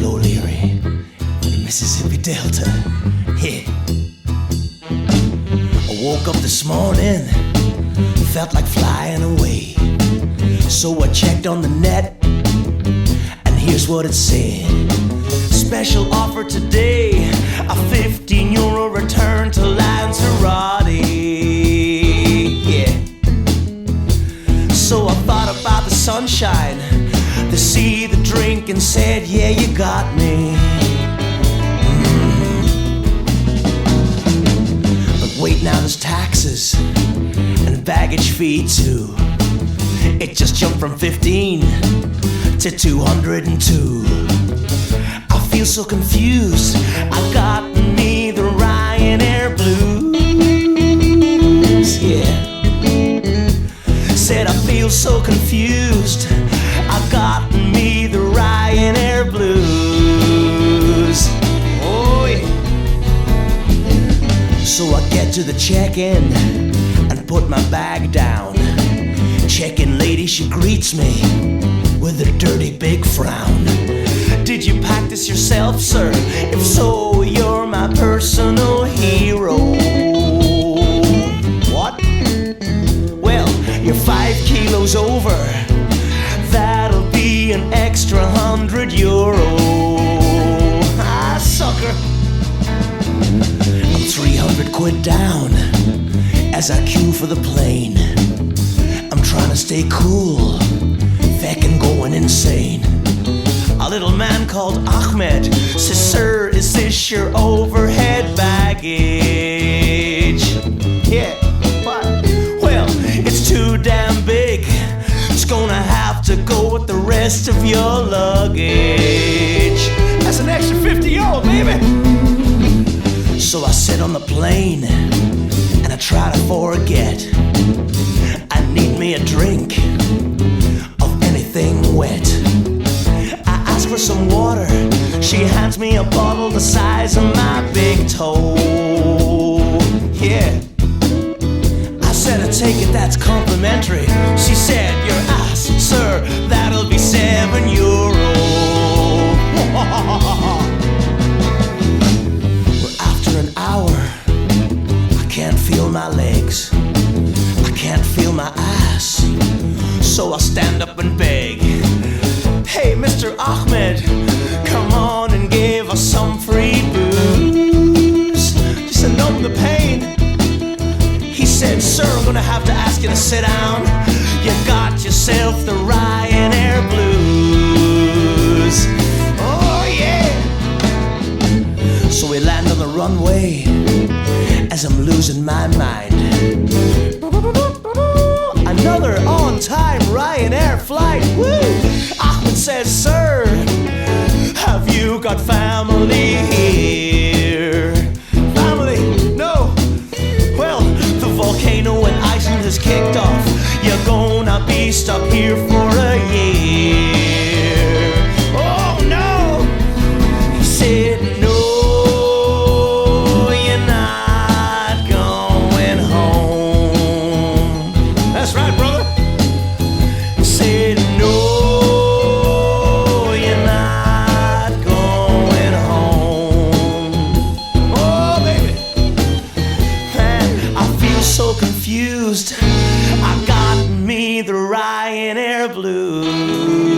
O'Leary, Mississippi Delta. Yeah. I woke up this morning, felt like flying away. So I checked on the net, and here's what it said. Special offer today, a €15 return to Lanzarote. Yeah. So I thought about the sunshine, the sea, the drink, and said, yeah, you got me. But wait, now there's taxes and baggage fee too. It just jumped from 15 to 202. I feel so confused, I got me the Ryanair blues. Yeah. Said I feel so confused, I got me the Ryanair blues. Oh yeah. So I get to the check-in and put my bag down. Check-in lady, she greets me with a dirty big frown. Did you pack this yourself, sir? If so, you're my personal hero. What? Well, you're 5 kilos over. That'll be an extra €100. Ah, sucker. I'm 300 quid down as I queue for the plane. I'm trying to stay cool, feckin' going insane. A little man called Ahmed says, sir, is this your overhead baggage? Yeah, what? Well, it's too damn big. It's gonna have to go with the rest of your luggage. That's an extra €50, baby. So I sit on the plane and I try to forget. I need me a drink of anything wet. I ask for some water. She hands me a bottle the size of my big toe. Yeah. I said, I take it that's complimentary. She said, your ass, sir, that'll be €7. Well, after an hour, I can't feel my legs, I can't feel my ass. So I stand up and beg, hey, Mr. Ahmed, come on and give us some free booze, just to numb the pain. He said, sir, I'm gonna have to ask you to sit down. You got yourself the Ryanair blues. Oh yeah. So we land on the runway as I'm losing my mind. Another on-time Ryanair flight. Woo! Ahmed says, sir, have you got family here? Family? No. Well, the volcano in Iceland has kicked off. You're gonna be stuck here for a year. Oh no! He said, no, you're not going home. That's right, brother. He said, no, you're not going home. Oh, baby. Man, I feel so confused. I got me the Ryanair blues.